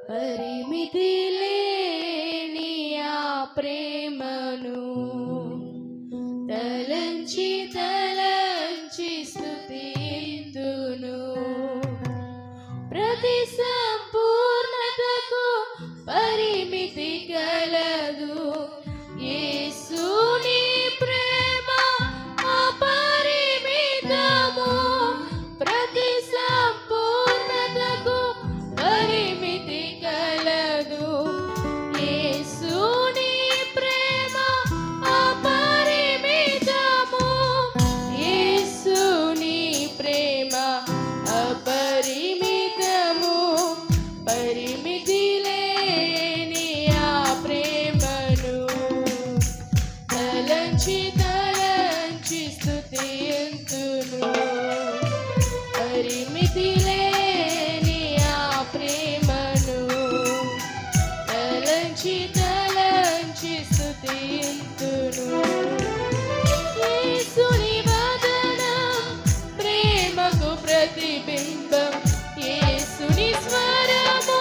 పరిమితి లేని ఆ ప్రేమను తలంచి తలంచి స్తుతింతును. ప్రతి సంపూర్ణతకు పరిమితి కలదు. యేసుని ప్రేమ అపరిమితము. ప్రతి సంపూర్ణతకు పరిమితి కలదు. యేసుని ప్రేమ అపరిమితము. యేసుని ప్రేమ అపరిమితము. పరిమితి లేని ఆ ప్రేమను తలంచి తలంచి స్తుతింతును. పరిమితి లేని ఆ ప్రేమను తలంచి తలంచి స్తుతింతును. యేసుని వదనం ప్రేమకు ప్రతిబింబం. యేసుని స్వరము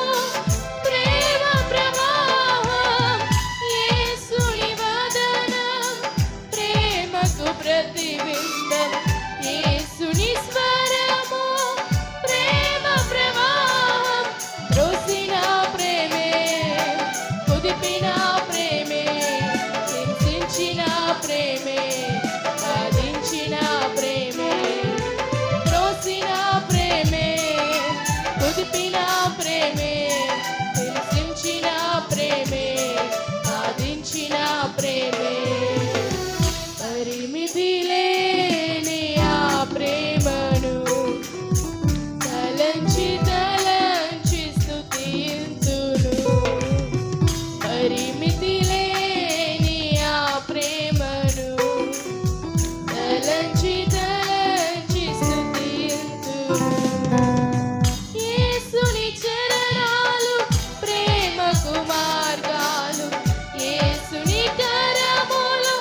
ప్రేమ ప్రవాహం. యేసుని వదనం ప్రేమకు ప్రతిబింబం. యేసుని స్వరము ప్రేమ ప్రవాహం. రోసిన ప్రేమే, కుదిపిన ప్రేమే, హింసించిన ప్రేమే, సాధించిన ప్రేమే. రోసిన ప్రేమే, కుదిపిన ప్రేమే, హింసించిన ప్రేమే, సాధించిన ప్రేమే. పరిమితి లేని ఆ ప్రేమను తలంచి తలంచి స్తుతింతును. పరిమితి లేని ఆ ప్రేమను తలంచి తలంచి స్తుతింతును. యేసుని చరణాలు ప్రేమకు మార్గాలు. యేసుని కరములు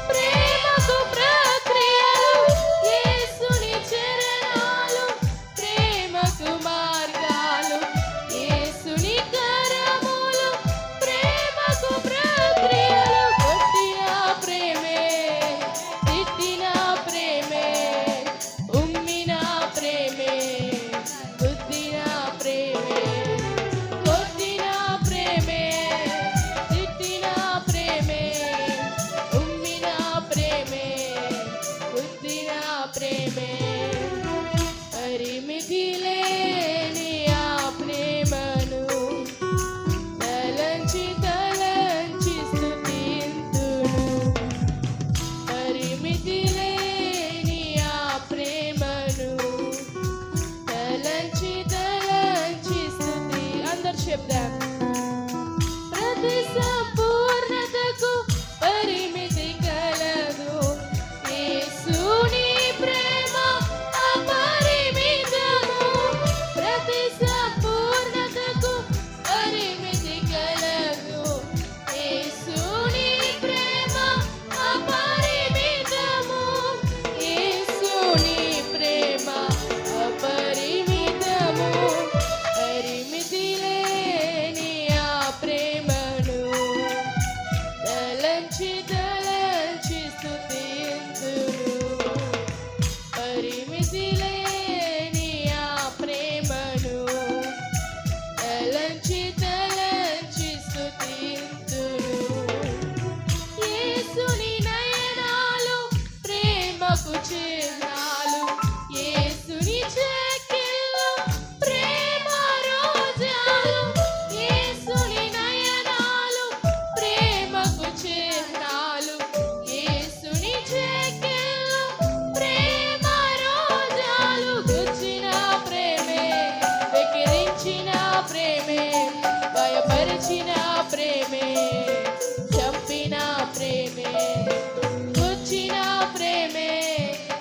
ప్రేమకు ప్రక్రియలు. యేసుని చరణాలు ప్రేమకు మార్గాలు. యేసుని కరములు ప్రేమకు ప్రక్రియలు. కొట్టిన ప్రేమే, తిట్టిన ప్రేమే, ఉమ్మిన ప్రేమే, గుద్దిన ప్రేమే. కొట్టిన ప్రేమే, తిట్టిన ప్రేమే, ఉమ్మిన ప్రేమే, గుద్దిన ప్రేమే. పరిమితి లేని ఆ ప్రేమను తలంచి తలంచి స్తుతింతును. పరిమితి లేని ఆ ప్రేమను తలంచి తలంచి స్తుతి. అందరు చెప్దాం. ప్రతి సంపూర్ణతకు పరిమితి కలదు. యేసుని ప్రేమ అపరిమితము. ప్రతి సంపూర్ణతకు పరిమితి కలదు. యేసుని ప్రేమ అపరిమితము. యేసుని ప్రేమ అపరిమితము. పరిమితి లేని ఆ ప్రేమను తలంచి తలంచి స్తుతింతును. పరిమితి లేని ఆ ప్రేమను తలంచి తలంచి స్తుతింతును. యేసుని నయనాలు ప్రేమకు చిహ్నాలు. యేసుని చెక్కిళ్ళు ప్రేమ రోజాలు. యేసుని నయనాలు ప్రేమకు చిహ్నాలు. యేసుని చెక్కిళ్ళు ప్రేమ రోజాలు. గుచ్చిన ప్రేమే, వెక్కిరించిన ప్రేమే, భయపరిచిన ప్రేమే, చంపిన ప్రేమే. గుచ్చిన ప్రేమే,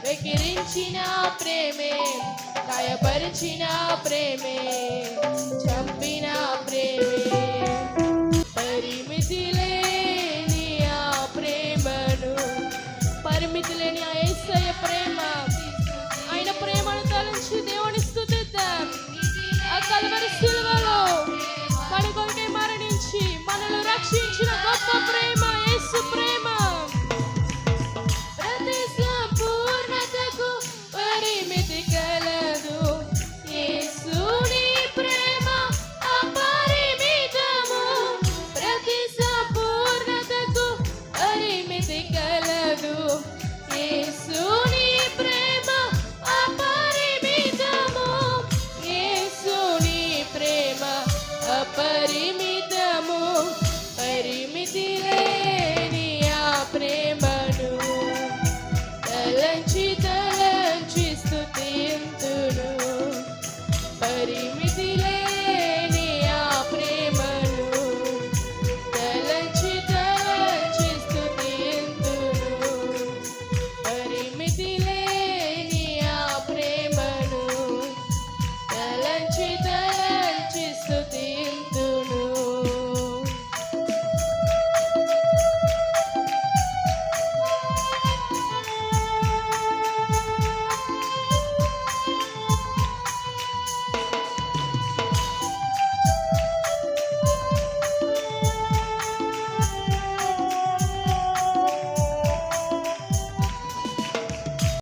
వెక్కిరించిన ప్రేమే, గాయపరిచిన ప్రేమే, చంపిన